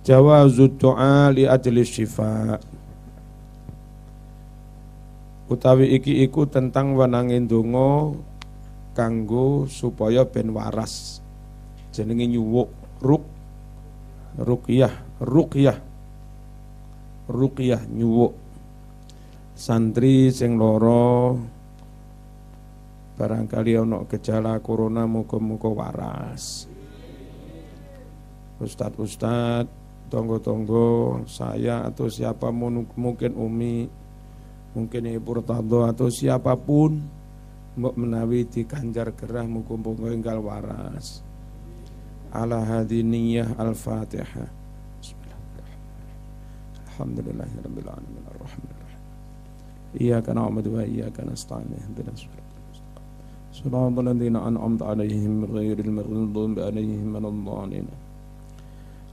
Jawazud du'a li ajli syifa. Utawi iki iku tentang wenange ndonga kanggo supaya ben waras. Jenenge nyuwuk ruqyah nyuwuk. Santri sing lara barangkali ana gejala corona muga-muga waras. Ustadz, tonggo-tonggo saya atau siapa mungkin Umi, mungkin Ibu Rutadho atau siapapun mbok menawi dikanjar gerah muga-muga enggal waras. Ala hadiniyah al-Fatihah. Bismillahirrahmanirrahim. Alhamdulillahirabbil alamin arrahmanirrahim. Iyyaka na'budu wa iyyaka nasta'in ihdinas siratal ladzina an'amta 'alaihim ghairil maghdubi 'alaihim waladdallin.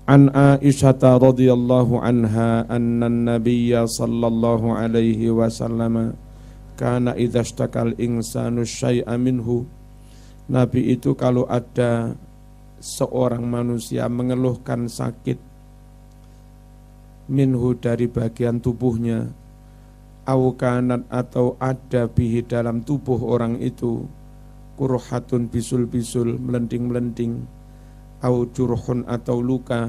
An Aisyah radhiyallahu anha anna an-nabiyya sallallahu alaihi wasallam kana idza istakal insanu syai'a minhu. Nabi itu kalau ada seorang manusia mengeluhkan sakit minhu dari bagian tubuhnya, au kanat atau ada bihi dalam tubuh orang itu kurhatun bisul-bisul melenting-melenting, au jurhun atau luka,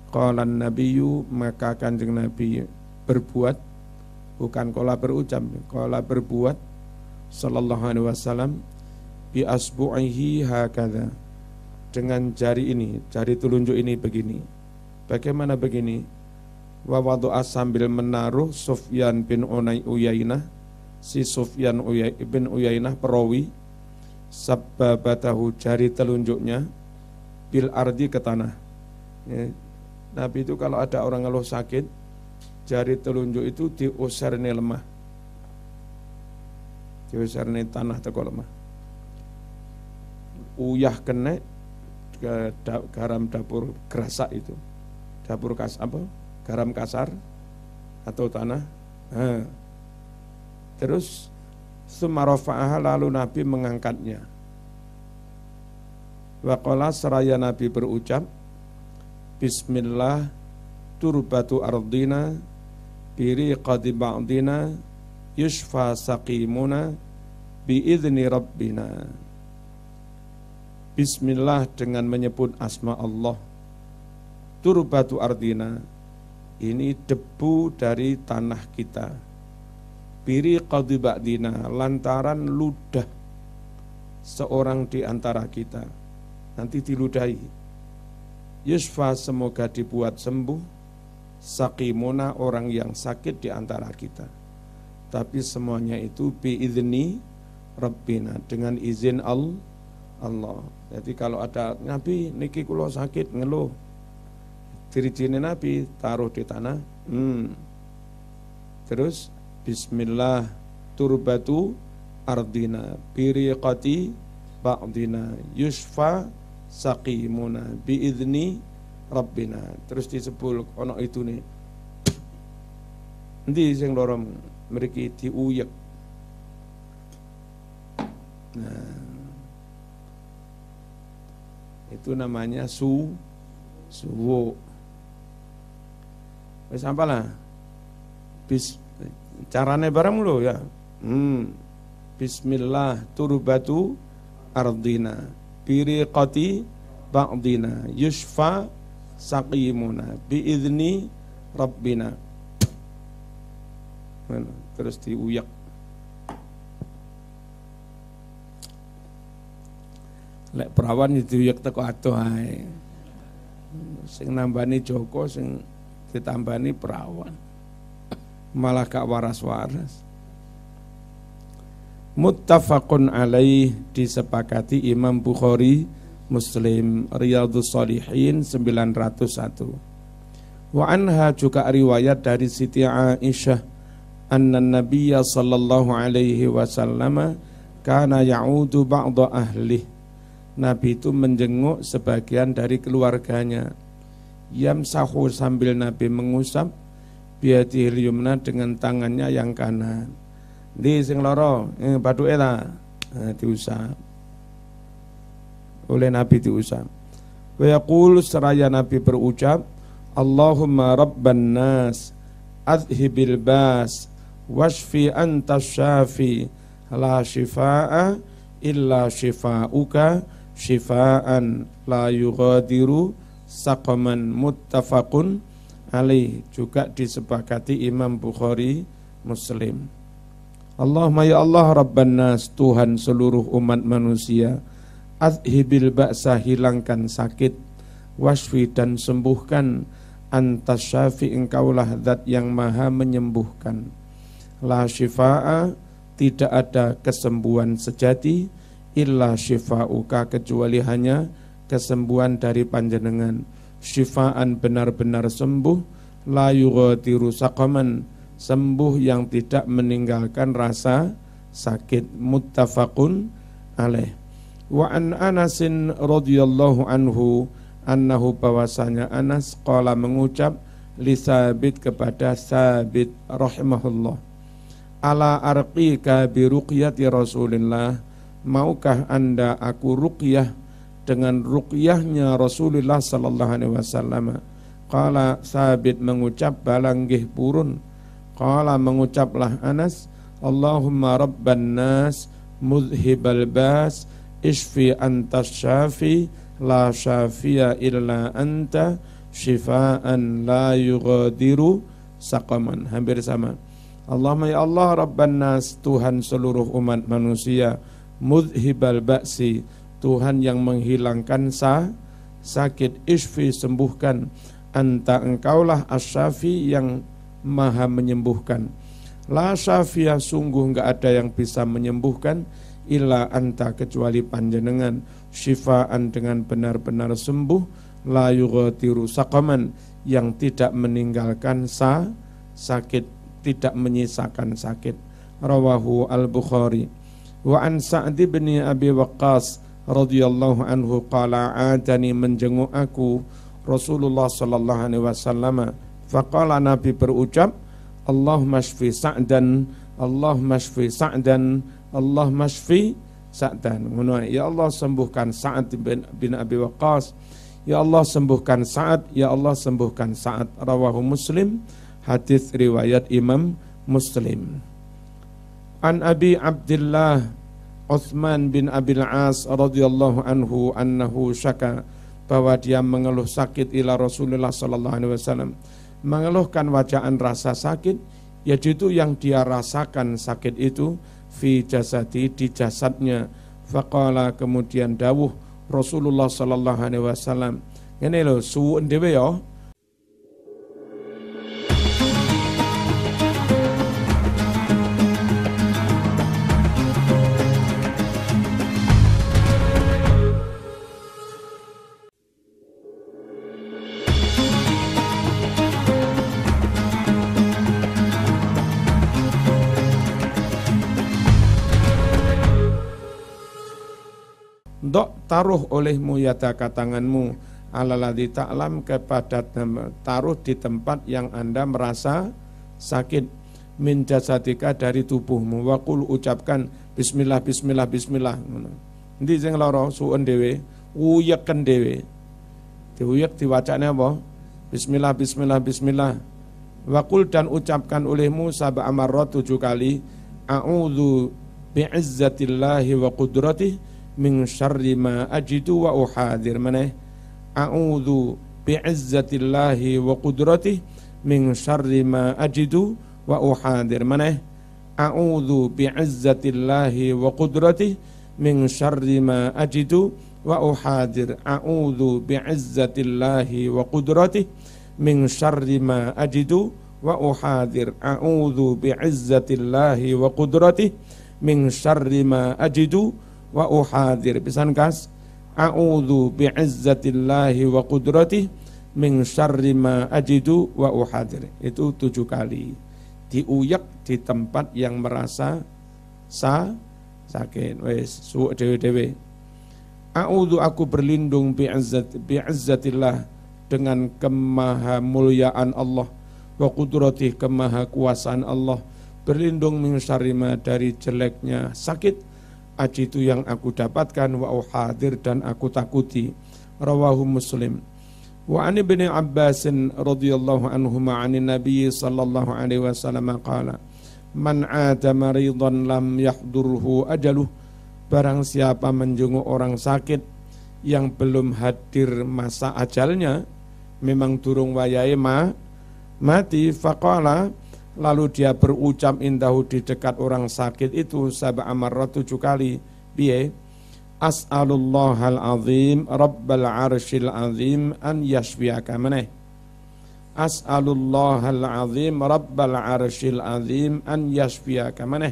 qala nabiyyu maka Kanjeng Nabi berbuat, bukan qala berucap, qala berbuat sallallahu alaihi wasallam bi asbu'ihi hakadha, dengan jari ini, jari telunjuk ini begini. Bagaimana begini? Wa wadu'a sambil menaruh Sufyan bin Uyainah, si Sufyan bin Uyainah perawi, sabbabatahu jari telunjuknya bil ardi ke tanah. Ya. Nabi itu kalau ada orang ngeluh sakit, jari telunjuk itu diusirne lemah, diusirne tanah teko lemah. Uyah kena ke garam dapur gerasak itu, dapur apa? Garam kasar atau tanah. Terus sumarofa'aha, lalu Nabi mengangkatnya. Waqala seraya Nabi berucap, Bismillah turbatu ardina biriqadi ba'dina yushfa saqimuna biizni rabbina. Bismillah, dengan menyebut asma Allah. Turbatu ardina, ini debu dari tanah kita. Biriqadi ba'dina, lantaran ludah seorang di antara kita, nanti diludahi. Yusfa, semoga dibuat sembuh. Saqimuna, orang yang sakit di antara kita. Tapi semuanya itu biizni Rabbina, dengan izin Allah. Jadi kalau ada Nabi niki kula sakit ngeluh, ciri-ciri Nabi taruh di tanah. Terus Bismillah turbatu ardina biriqati ba'dina yushfa saqimuna biizni rabbina. Terus disebul ono itu nih. Endi sing lara mriki diuyek. Nah, itu namanya suwo. Wis apalah. Carane bareng lho ya. Bismillah turbatu ardina biriqati ba'dina yushfa saqimuna biizni rabbina. Terus diuyak. Lek perawan diuyak teko atuh ae. Sing nambani Joko, sing ditambani perawan. Malah gak waras-waras. Muttafaqun alaih, disepakati Imam Bukhari, Muslim, Riyadhus Shalihin 901. Wa anha, juga riwayat dari Siti Aisyah, anna Nabiyya sallallahu alaihi wasallam kana ya'udu ba'da ahli. Nabi itu menjenguk sebagian dari keluarganya. Yamsahu, sambil Nabi mengusap, biadihil yumna, dengan tangannya yang kanan. Di sing lara, baduke ta, diusap. Oleh Nabi diusap. Wa yaqul, seraya Nabi berucap, Allahumma rabban nas adhibil bas washfi anta syafi la shifaa illa shifauka shifaan la yughadiru saqaman, muttafaqun alaih, juga disepakati Imam Bukhari, Muslim. Allahumma ya Allah rabban nas, Tuhan seluruh umat manusia, adhibil ba'sa, hilangkan sakit, washfi dan sembuhkan, antas syafi, engkaulah zat yang maha menyembuhkan, la syifaa, tidak ada kesembuhan sejati, illa syifauka, kecuali hanya kesembuhan dari panjenengan, syifaan benar-benar sembuh, la yughadiru saqaman, sembuh yang tidak meninggalkan rasa sakit, muttafaqun alaih. Wa an Anasin radhiyallahu anhu annahu, bahwasanya Anas qala mengucap li Sabit, kepada Sabit rahimahullah, ala arqika bi ruqyati Rasulillah, maukah anda aku ruqyah dengan ruqyahnya Rasulullah sallallahu alaihi wasallam? Qala, Sabit mengucap, balanggih purun. Qala, mengucaplah Anas, Allahumma rabban nas mudhibal bas isfi antas syafi la syafiya illa anta syifaan la yughadiru saqaman. Hampir sama. Allahumma ya Allah rabban nas, Tuhan seluruh umat manusia, mudhibal ba'si, Tuhan yang menghilangkan sakit, isfi, sembuhkan, anta, engkaulah asyafi, yang maha menyembuhkan, la syafiyah, sungguh enggak ada yang bisa menyembuhkan, illa anta, kecuali panjenengan, syifaan, dengan benar-benar sembuh, la yughadiru saqaman, yang tidak meninggalkan sakit, tidak menyisakan sakit. Rawahu al-Bukhari. Wa an Sa'd bin Abi Waqqas radhiyallahu anhu qala, adani, menjenguk aku Rasulullah sallallahu alaihi wasallam, faqala, Nabi berucap, Allahumma shfi Sa'dan, Allahumma shfi Sa'dan, Allahumma shfi Sa'dan. Ya Allah sembuhkan Sa'ad bin Abi Waqqas, ya Allah sembuhkan Sa'ad, ya Allah sembuhkan Sa'ad. Rawahu Muslim, hadis riwayat Imam Muslim. An Abi Abdillah Uthman bin Abil As radhiyallahu anhu annahu syaka, bahwa dia mengeluh sakit ila Rasulullah sallallahu alaihi wasallam, mengeluhkan wajaan rasa sakit, yaitu yang dia rasakan sakit itu fi jasadi, di jasadnya. Faqala, kemudian dawuh Rasulullah sallallahu alaihi wasallam, ngene lho, suwun dhewe ya. Dok, taruh olehmu yadaka, tanganmu, alaladzi ta'lam, kepada taruh di tempat yang anda merasa sakit, min jasadika, dari tubuhmu, waqul, ucapkan bismillah bismillah bismillah. Endi sing lara, suwen dhewe, uyeken dhewe, diuyek diwacane apa? Bismillah bismillah bismillah. Waqul, dan ucapkan olehmu sab'a marrat, 7 kali, a'udzu bi'izzatillahi wa qudratihi min syarri ma ajidu wa uhadir. Maneh, a'udzu bi'izzatillahi wa qudratihi min syarri ma ajidu wa uhadir. Maneh, a'udzu bi'izzatillahi wa qudratihi min syarri ma ajidu wa uhadir. A'udzu bi'izzatillahi wa qudratihi min syarri ma ajidu wa uhadir. A'udzu bi'izzatillahi wa qudratihi min syarri ma ajidu wa uhadir. Pisan kas, a'udzu bi'izzatillahi wa qudratihi min syarri ma ajidu wa uhadir. Itu 7 kali diuyak di tempat yang merasa sakit. Wes suwek dewe-dewe. A'udzu, aku berlindung bi'izzatillah, dengan kemahamuliaan Allah, wa qudratihi, kemahakuasaan Allah, berlindung min syarri ma, dari jeleknya sakit, ajitu, yang aku dapatkan, wa uhadir, dan aku takuti. Rawahu Muslim. Wa an ibni Abbas radhiyallahu anhuma 'anil Nabi sallallahu alaihi wasallam qala man 'ada maridan lam yahdurhu ajaluh, barang siapa menjenguk orang sakit yang belum hadir masa ajalnya, memang durung wayahe mati, faqala, lalu dia berucap indahu di dekat orang sakit itu sab'a marrat 7 kali, piye? As'alullahal azim rabbal arsyil azim an yashfiyaka, meneh as'alullahal azim rabbal arsyil azim an yashfiyaka, meneh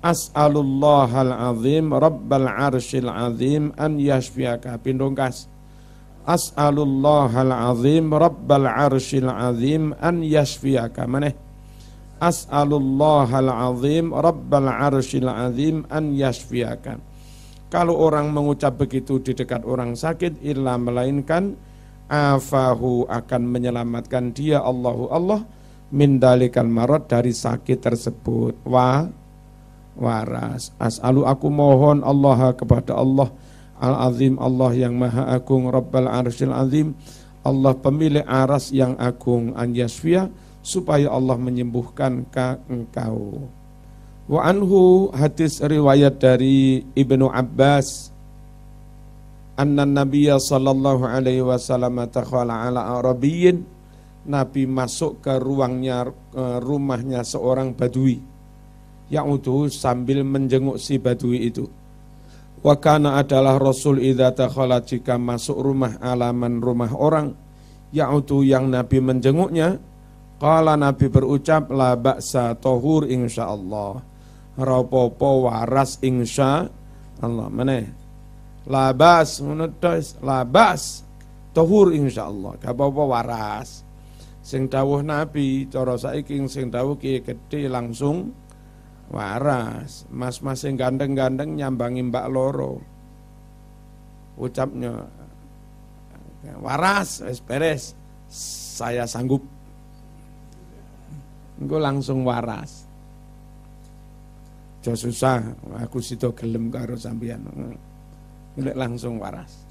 as'alullahal azim rabbal arsyil azim an yashfiyaka, pindungkas as'alullahal azim rabbal arsyil azim an yashfiyaka, meneh as'alullahal azim rabbal arsyil azim an yashfiyaka. Kalau orang mengucap begitu di dekat orang sakit, illa melainkan afahu akan menyelamatkan dia Allah min dalikal marad, dari sakit tersebut. Waras. As'alu, aku mohon Allah kepada Allah al-azim, Allah yang maha agung, rabbal arsyil azim, Allah pemilik aras yang agung, an yasfiya, supaya Allah menyembuhkan engkau. Wa anhu, hadis riwayat dari Ibnu Abbas, anna Nabiya sallallahu alaihi wasallam takhala ala Arabiyyin, Nabi masuk ke rumahnya seorang badui, yaitu sambil menjenguk si badui itu. Wa kana, adalah Rasul idza takhala, jika masuk rumah alaman rumah orang, yaitu yang Nabi menjenguknya, qala, Nabi berucap, la ba'sa tahur insyaallah, rapopo waras insya Allah, meneh labas menulis labas tahur insyaallah, gak apa-apa waras. Sing dawuh Nabi cara saiki sing dawuh ki gedhe langsung waras. Mas-mas sing gandeng-gandeng nyambangi mbak loro, ucapnya waras wis beres, saya sanggup, engko langsung waras. Jo susah, aku sito gelem karo sampeyan. Nek langsung waras.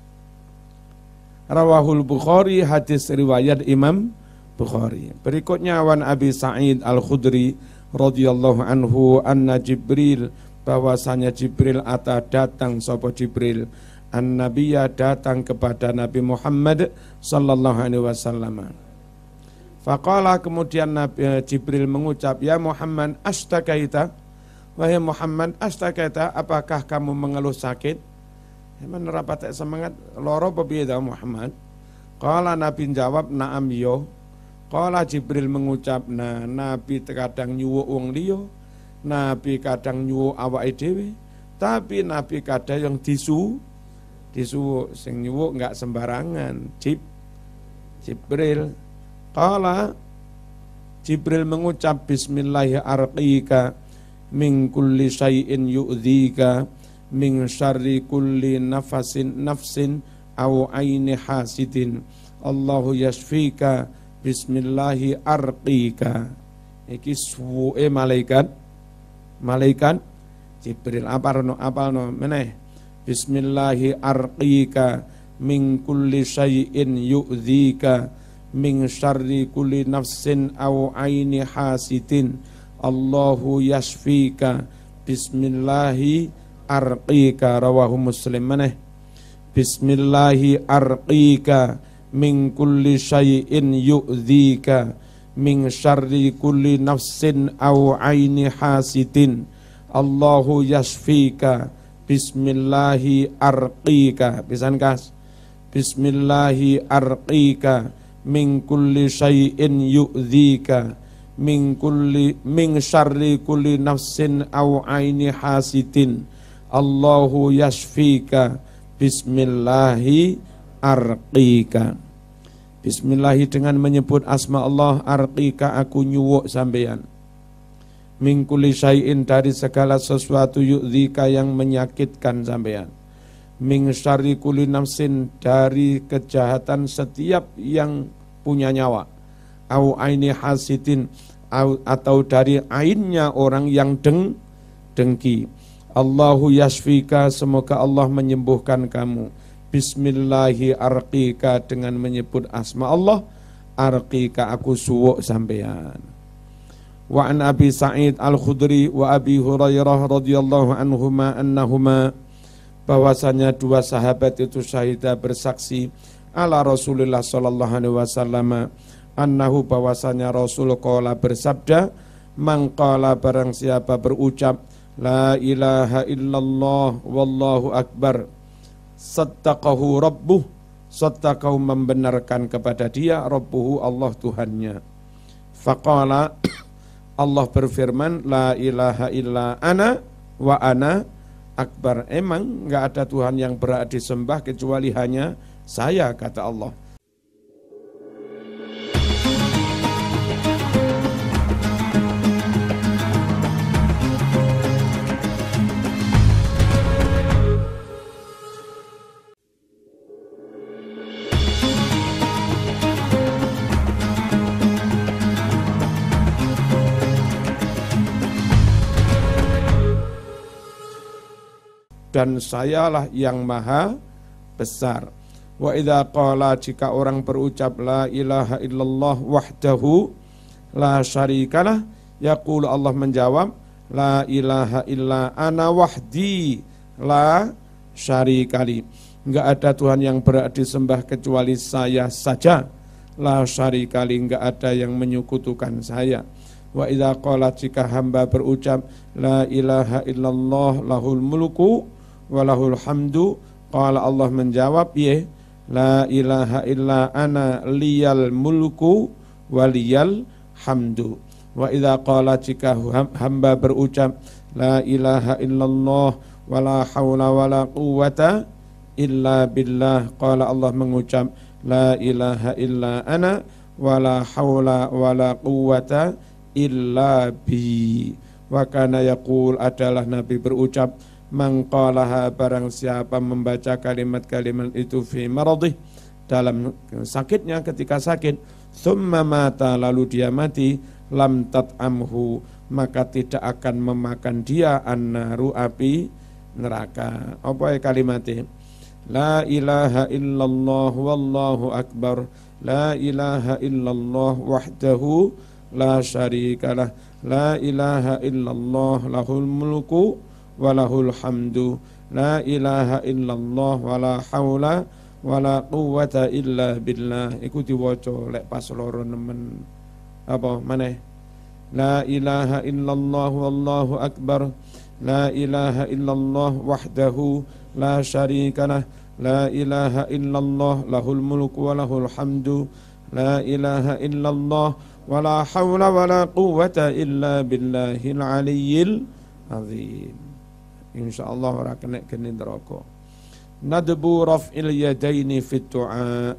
Rawahul Bukhari, hadis riwayat Imam Bukhari. Berikutnya wan Abi Sa'id Al-Khudri radhiyallahu anhu anna Jibril, bahwasanya Jibril datang sapa Jibril, an-nabiyya, datang kepada Nabi Muhammad sallallahu alaihi wasallam. Faqala, kemudian Nabi Jibril mengucap, ya Muhammad ashtakaita, wahai Muhammad, astagata, apakah kamu mengeluh sakit? Emang rapat semangat loro apa piye ta Muhammad? Qala, Nabi jawab, na'am yo. Qala, Jibril mengucap, nah Nabi kadang nyuwuk wong liya, Nabi kadang nyuwuk awake dhewe, tapi Nabi kadang yang disuwuk, sing nyuwuk enggak sembarangan. Jibril. Qala, Jibril mengucap, bismillahi arqika min kulli syai'in yu'dhika min syarri kulli nafsin aw aini hasidin Allahu yashfika bismillahi arqika. Iki suwe malaikat Jibril. Apalno meneh, bismillahi arqika min kulli syai'in yu'dhika min syarri kulli nafsin aw aini hasidin Allahu yashfika bismillahi arqika. Rawahu Muslim. Maneh, bismillahi arqika min kulli syai'in yu'dhika min syarri kulli nafsin aw aini hasidin Allahu yashfika bismillahi arqika. Pisan kas, bismillahi arqika min kulli syai'in yu'dhika min syarri kulli nafsin aw aini hasidin Allahu yashfika bismillahi arqika. Bismillahi, dengan menyebut asma Allah, arqika, aku nyuwuk sampeyan, min kulli syai'in, dari segala sesuatu, yu'dhika, yang menyakitkan sampeyan, min syarri kulli nafsin, dari kejahatan setiap yang punya nyawa, au aini hasidin, atau dari ainnya orang yang dengki. Allahu yashfika, semoga Allah menyembuhkan kamu Bismillahi arqika, dengan menyebut asma Allah, arqika aku suwuk sampean. Wa an Abi Sa'id Al-Khudri wa Abi Hurairah radhiyallahu anhuma annahuma, bahwasanya dua sahabat itu syahidah bersaksi ala Rasulullah sallallahu alaihi wasallam annahu, bahwasanya Rasul qala bersabda, man qala barang siapa berucap la ilaha illallah wallahu akbar, saddaqahu rabbuh, saddaqahu membenarkan kepada dia, rabbuhu Allah Tuhannya. Faqala, Allah berfirman, la ilaha illa ana wa ana akbar. Emang enggak ada Tuhan yang berhak disembah kecuali hanya saya, kata Allah. Dan sayalah yang maha besar. Wa idza qala, jika orang berucap la ilaha illallah wahdahu la syarikalah, yaqulu, Allah menjawab, la ilaha illa ana wahdi la syarikali. Enggak ada Tuhan yang berhak disembah kecuali saya saja. La syarikali, enggak ada yang menyekutukan saya. Wa idza qala, jika hamba berucap la ilaha illallah lahul mulku walahul hamdu, qala, Allah menjawab, ye, la ilaha illa ana liyal mulku waliyal hamdu. Wa idza qala, jika hamba berucap la ilaha illallah wala haula wala quwwata illa billah, qala, Allah mengucap la ilaha illa ana wala haula wala quwwata illa bi. Wa kana yaqul, adalah Nabi berucap, man qalaha, barang siapa membaca kalimat-kalimat itu fi maradih, dalam sakitnya, ketika sakit, thumma mata, lalu dia mati, lam tat'amhu, maka tidak akan memakan dia annaru, api neraka. Apa kalimatnya? La ilaha illallah wallahu akbar, la ilaha illallah wahdahu la syarikalah, la ilaha illallah lahul mulku walahul hamdu, la ilaha illallah wala haula wala quwwata illa billah. Iku diwaca lek pas loro nemen. Apa maneh? La ilaha illallah wallahu akbar, la ilaha illallah wahdahu la syarikalah, la ilaha illallah lahul mulku walahul hamdu, la ilaha illallah wala haula wala quwwata illa billahil aliyyil azim. Insyaallah ora kena geni neraka. Nadbu raf'il yadaini fit du'a,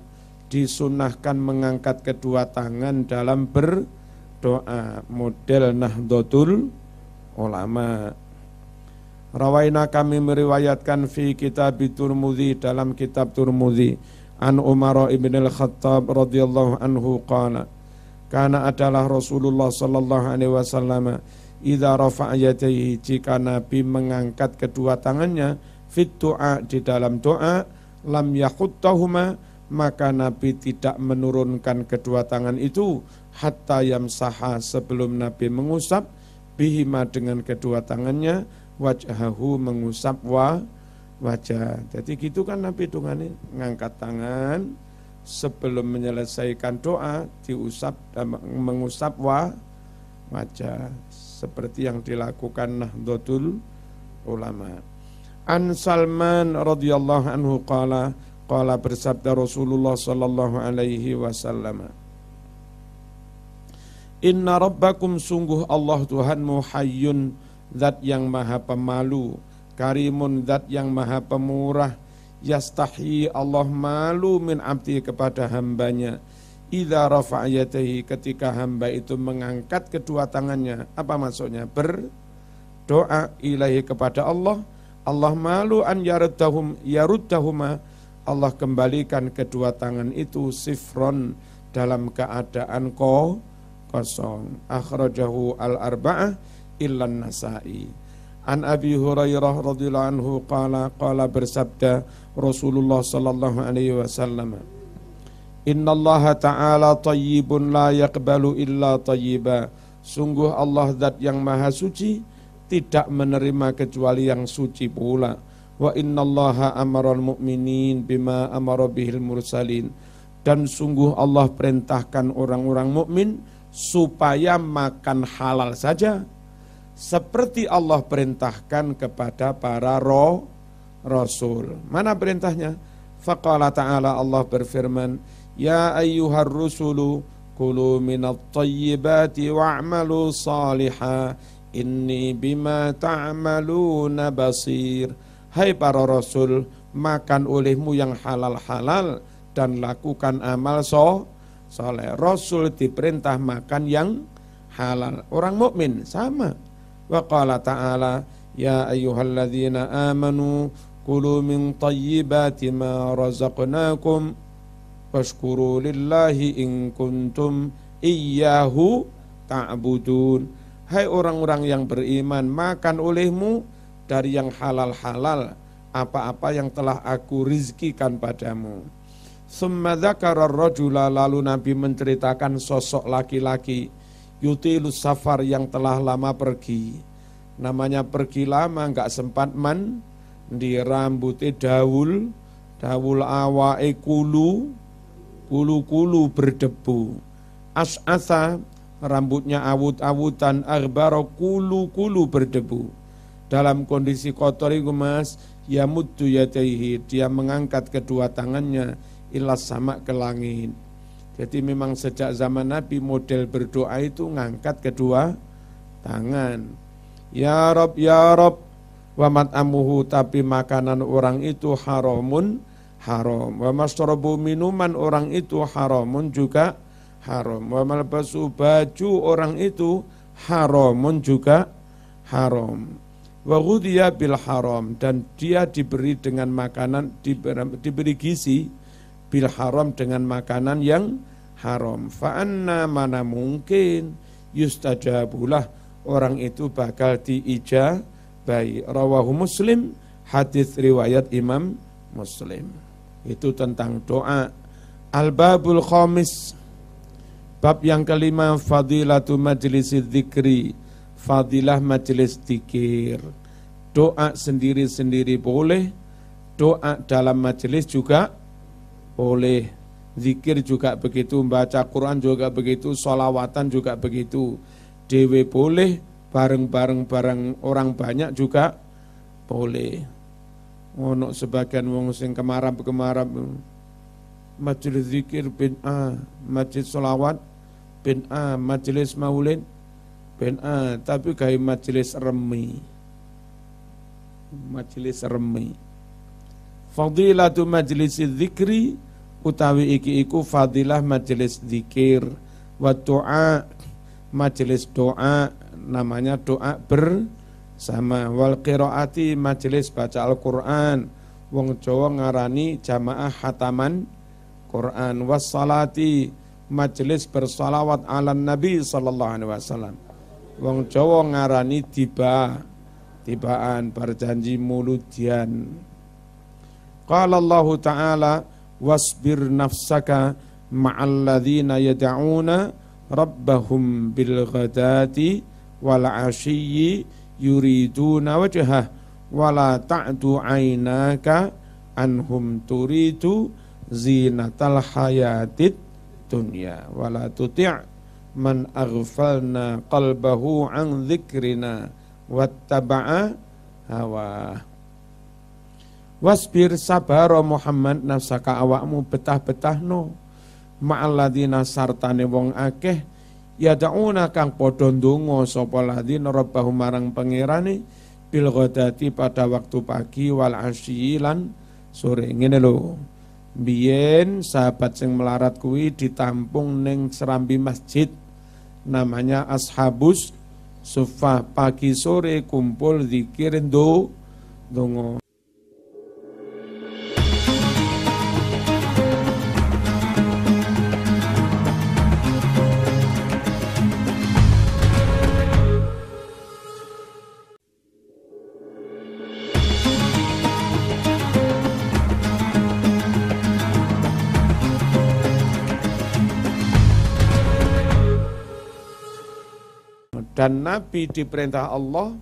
disunahkan mengangkat kedua tangan dalam berdoa, model Nahdlatul Ulama. Rawaina, kami meriwayatkan fi kitab Tirmidzi, dalam kitab Tirmidzi, an Umar ibn al-Khattab radhiyallahu anhu qala, kana adalah Rasulullah sallallahu alaihi wasallam idza rafa'a yadayhi, jika Nabi mengangkat kedua tangannya, fit du'a, di dalam doa, lam yahuttahuma, maka Nabi tidak menurunkan kedua tangan itu, hatta yamsaha, sebelum Nabi mengusap, bihima, dengan kedua tangannya, wajhahu, mengusap wajah. Jadi gitu kan Nabi dungane, ngangkat tangan, sebelum menyelesaikan doa, diusap dan mengusap wajah, seperti yang dilakukan Nahdlatul Ulama. An Salman radhiyallahu anhu qala, bersabda Rasulullah sallallahu alaihi wasallam, inna rabbakum, sungguh Allah Tuhanmu, hayyun, zat yang maha pemalu, karimun, zat yang maha pemurah, yastahi, Allah malu, min abdi, kepada hambanya, idza rafa'a yadayhi, ketika hamba itu mengangkat kedua tangannya. Apa maksudnya? Berdoa ilahi, kepada Allah. Allah malu an yaruddahuma, Allah kembalikan kedua tangan itu sifron, dalam keadaan kosong. Akhrajahu al-arba'ah illan Nasa'i. An Abi Hurairah radhiyallahu anhu qala bersabda Rasulullah sallallahu alaihi wasallam, Innallaha ta'ala tayyibun la yaqbalu illa tayyiba. Sungguh Allah zat yang maha suci, tidak menerima kecuali yang suci pula. Wa innallaha amaral mu'minin bima amara bihil mursalin. Dan sungguh Allah perintahkan orang-orang mukmin supaya makan halal saja, seperti Allah perintahkan kepada para rasul. Mana perintahnya? Faqala ta'ala, Allah berfirman, Ya ayyuhar rusulu kulu minat tayyibati wa'malu salihah inni bima ta'maluna basir. Hai para rasul, makan olehmu yang halal-halal dan lakukan amal soleh. Rasul diperintah makan yang halal. Orang mukmin sama. Wa qala ta'ala, Ya ayyuhalladzina amanu kulu min tayyibati ma razaqnakum washkuru lillahi in kuntum iyyahu ta'budun. Hai orang-orang yang beriman, makan olehmu dari yang halal-halal, apa-apa yang telah aku rizkikan padamu. Summa dzakara ar-rajula, lalu Nabi menceritakan sosok laki-laki yutilus safar yang telah lama pergi. Namanya pergi lama, enggak sempat di rambutnya dawul awae kulu berdebu. As'asa, rambutnya awut-awutan, aghbara kulu berdebu. Dalam kondisi kotor itu mas, yamuddu yadaihi, dia mengangkat kedua tangannya ilas sama ke langit. Jadi memang sejak zaman Nabi model berdoa itu ngangkat kedua tangan. Ya Rob, wa mat'amuhu, tapi makanan orang itu haram. Wa masrabu, minuman orang itu haramun juga haram. Wa malbasu, baju orang itu haramun juga haram. Wa ghudhiya bil haram, dan dia diberi dengan makanan, diberi gizi bil haram, dengan makanan yang haram. Fa anna, mana mungkin yustajabulah, orang itu bakal diijabahi. Rawahu Muslim, hadis riwayat Imam Muslim. Itu tentang doa. Al-babul khamis, bab yang kelima, fadilatu majlis dzikri, fadilah majelis zikir. Doa sendiri-sendiri boleh, doa dalam majelis juga boleh, zikir juga begitu, baca Quran juga begitu, sholawatan juga begitu. Dewe boleh, bareng orang banyak juga boleh. Ono sebagian wong sing kemarap majelis zikir bin A, majelis sholawat bin A, majelis maulid bin A, tapi gawe majelis remi. Fadilatu majlis zikri, utawi iki iku fadilah majelis zikir. Wa doa, majelis doa, namanya doa bersama. Wal qiraati, majelis baca Al-Quran, wong Jawa ngarani jamaah hataman Quran. Was salati, majelis bersalawat ala Nabi sallallahu alaihi wasallam, wong Jawa ngarani tibaan, berjanji muludian. Qala Allah Ta'ala, wasbir nafsaka ma'al ladzina yad'una rabbahum bil ghadati wal 'ashiyyi yuriduna wajhah wala ta'du 'ainaka anhum turidu zinatal hayatid dunya wala tuti' man aghfalna qalbahu an dzikrina wattaba'a hawa. Wasbir, sabar Muhammad, nafsaka awakmu betah-betahno ma'alladina sartane wong akeh yad'una kang padha ndonga sapa ladina rabbahum marang pangerane bil ghadati pada waktu pagi wal asyi lan sore. Ngene lho, biyen sahabat sing melarat kuwi ditampung ning serambi masjid namanya Ashabus Suffah, pagi sore kumpul zikir ndonga. Dan Nabi diperintah Allah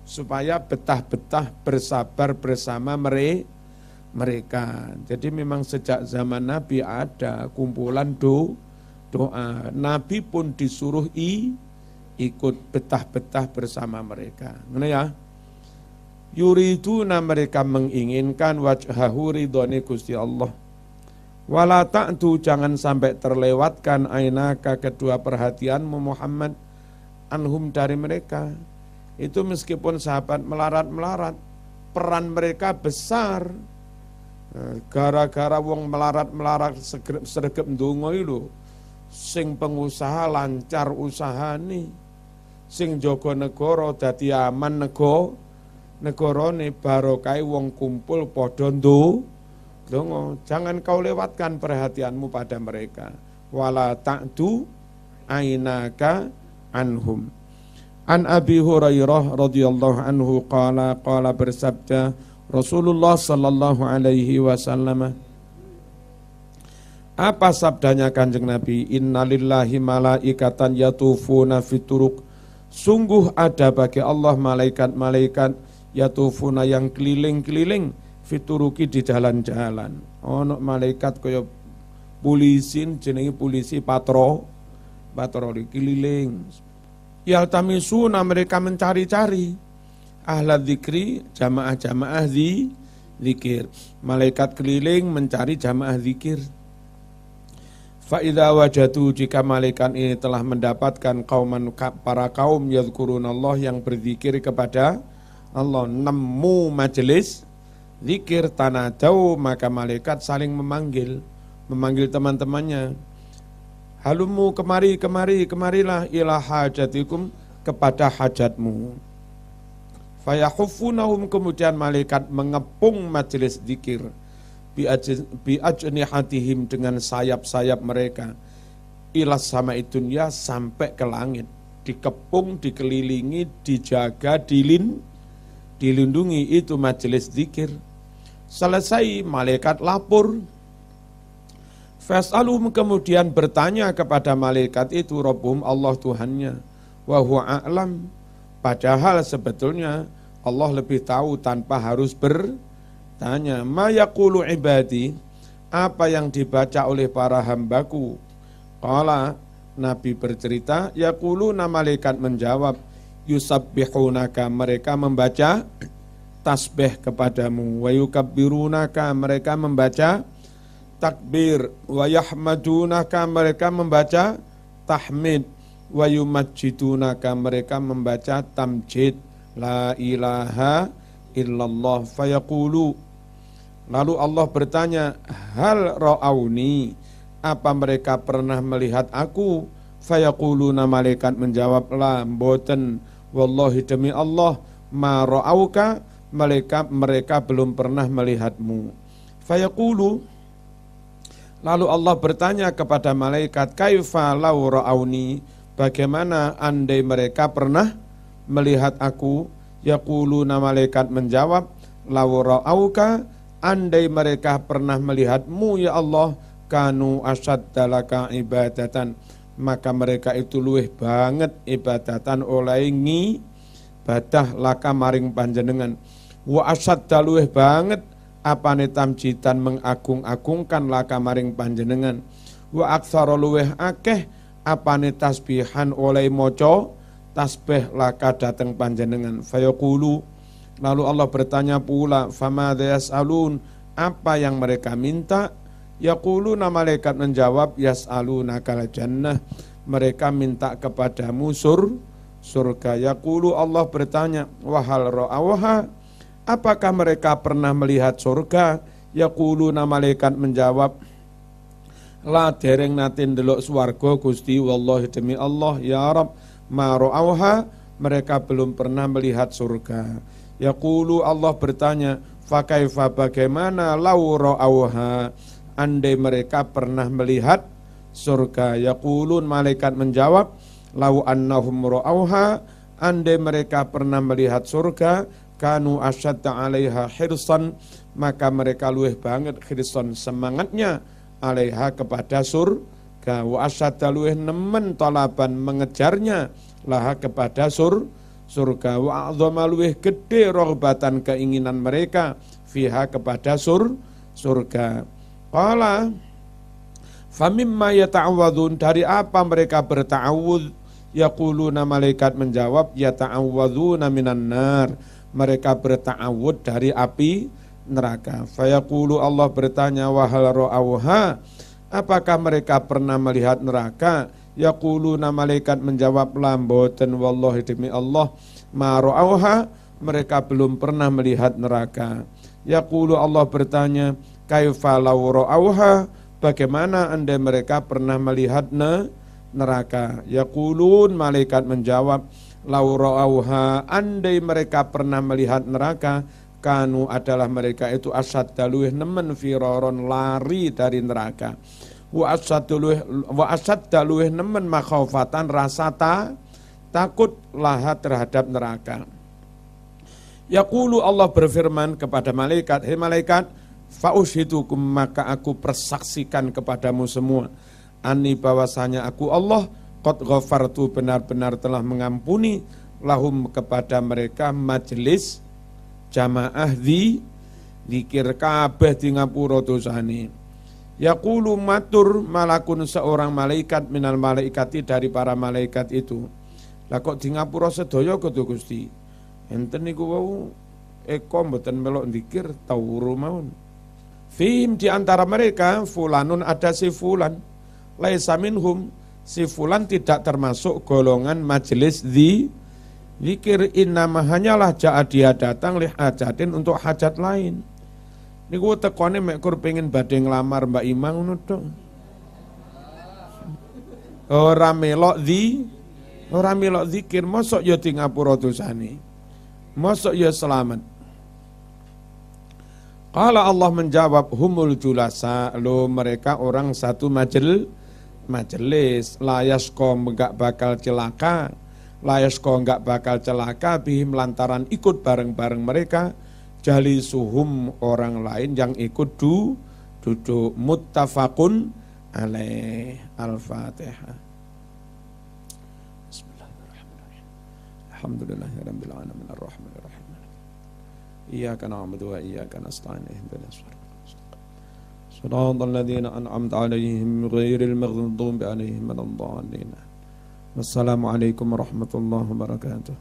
supaya betah-betah bersabar bersama mereka. Jadi memang sejak zaman Nabi ada kumpulan doa. Nabi pun disuruh ikut betah-betah bersama mereka. Mana ya? Yuriduna mereka menginginkan wajhahu ridhone Gusti Allah. Wala ta'tu jangan sampai terlewatkan ainaka kedua perhatianmu Muhammad anhum dari mereka. Itu meskipun sahabat melarat-melarat, peran mereka besar. Gara-gara wong melarat-melarat sregep ndonga lho. Sing pengusaha lancar usahane. Sing jaga negara dadi aman negarane barokah wong kumpul padha ndonga. Jangan kau lewatkan perhatianmu pada mereka. Wala ta'du ainaka anhum. An Abi Hurairah radhiyallahu anhu qala bersabda Rasulullah sallallahu alaihi wasallam. Apa sabdanya Kanjeng Nabi? Innalillahi malaikatan yatufuna fituruq. Sungguh ada bagi Allah malaikat-malaikat yatufuna yang keliling-keliling fituruki di jalan-jalan. Ono malaikat kaya polisi jenenge polisi patroli keliling. Yaltamisuna mereka mencari-cari ahla dzikri jamaah-jamaah zikir. Malaikat keliling mencari jamaah zikir. Fa idza wajadu jika malaikat ini telah mendapatkan para kaum yadhkurunallah yang berzikir kepada Allah, nemu majelis zikir tanadau maka malaikat saling memanggil teman-temannya. Halumu kemarilah ila hajatikum kepada hajatmu. Fayahuffunahum kemudian malaikat mengepung majelis zikir bi ajnihatihim dengan sayap-sayap mereka ilas sama dunya sampai ke langit, dikepung, dikelilingi, dijaga, dilindungi itu majelis zikir. Selesai malaikat lapor. Fas'alum kemudian bertanya kepada malaikat itu Rabbum Allah Tuhannya. Wa huwa a'lam. Padahal sebetulnya Allah lebih tahu tanpa harus bertanya. Ma yaqulu ibadi, apa yang dibaca oleh para hambaku. Qala Nabi bercerita, yaquluna malaikat menjawab, yusabbihunaka mereka membaca tasbih kepadamu, wa yukabbirunaka mereka membaca takbir, wa yahmadunaka mereka membaca tahmid, wa yumajjidunaka mereka membaca tamjid, la ilaha illallah. Fayaqulu, lalu Allah bertanya, hal ra'auni, apa mereka pernah melihat aku? Fayaquluna malaikat menjawab, la mboten, wallahi demi Allah, ma ra'auka, mereka belum pernah melihatmu. Fayaqulu, lalu Allah bertanya kepada malaikat, kaifa law ra'auni, bagaimana andai mereka pernah melihat aku? Yaquluna malaikat menjawab, law ra'auka, andai mereka pernah melihatmu ya Allah, kanu asyaddalaka ibadatan, maka mereka itu luweh banget ibadatan oleh ngibadah laka maring panjenengan. Wa asyadda luweh banget apane tamjidan mengagung-agungkan laka maring panjenengan. Wa aktsara luweh akeh apane tasbihan oleh maca tasbih laka dateng panjenengan. Fayaqulu, lalu Allah bertanya pula, famadza yas'alun, apa yang mereka minta? Yaquluna malaikat menjawab, yas'alunakal jannah, mereka minta kepadamu surga. Yaqulu Allah bertanya, wahal ra'awha, apakah mereka pernah melihat surga? Yaquluna malaikat menjawab, la dereng nate ndelok swarga Gusti, wallahi demi Allah ya Rabb, ma ra'awha, mereka belum pernah melihat surga. Yaqulu Allah bertanya, fa kaifa bagaimana law ra'awha, andai mereka pernah melihat surga. Yaqulun malaikat menjawab, lau annahum ra'auha, andai mereka pernah melihat surga, kanu asyadda 'alaiha hirsan, maka mereka luweh banget hirsan semangatnya 'alaiha kepada surga, wa asyadda luweh nemen talaban mengejarnya laha kepada surga, wa a'dhama luweh gede rohbatan keinginan mereka fiha kepada surga. Qala famimma yata'awwadun, dari apa mereka berta'awudz? Yaquluna, malaikat menjawab, yata'awwadzuna minan nar, mereka berta'awudz dari api neraka. Fayaqulu, Allah bertanya, wahal ra'auha, apakah mereka pernah melihat neraka? Yaquluna, malaikat menjawab, lamboten wallahi demi Allah, ma ra'auha, mereka belum pernah melihat neraka. Yaqulu, Allah bertanya, kaifa law ra'auha, bagaimana andai mereka pernah melihat neraka? Yaqulun, malaikat menjawab, law ra'auha, andai mereka pernah melihat neraka, kanu adalah mereka itu asyadda luweh nemen firaron lari dari neraka, wa asyadda luweh nemen makhafatan rasa takut laha terhadap neraka. Yaqulu, Allah berfirman kepada malaikat, hei malaikat, fa'ushidukum, maka aku persaksikan kepadamu semua, ani bahwasanya aku Allah qad ghafartu, benar-benar telah mengampuni lahum kepada mereka majelis jamaah zikir kabeh di ngapura dosane. Yaqulu, matur malakun, seorang malaikat minal malaikati, dari para malaikat itu, lah kok di ngapura sedaya kudu Gusti, enten niku wau eko mboten melok zikir tawuru mawon. Fihim, di antara mereka, fulanun, ada si fulan, laisa minhum, si fulan tidak termasuk golongan majelis zikir, innama hanyalah ja'a, dia datang lih hajatin, untuk hajat lain. Niku tekone mek kur pengen badhe nglamar Mbak Imang ngono tok. Ora melok zikir, mosok ya di ngapura dosane, mosok ya selamat. Qala, Allah menjawab, humul julasa, lo mereka orang satu majelis, layasko enggak bakal celaka, layasko enggak bakal celaka, bihim lantaran ikut bareng-bareng mereka, jali suhum orang lain yang ikut duduk. Muttafaqun alaih. Al-Fatihah. Bismillahirrahmanirrahim. Alhamdulillahirabbil alamin arrahmanir rahim. Iyyaka na'budu wa iyyaka nasta'in ihdinas siratal mustaqim. Shiratal ladzina an'amta 'alaihim ghairil maghdubi 'alaihim waladdallin. Wassalamu alaikum warahmatullahi wabarakatuh.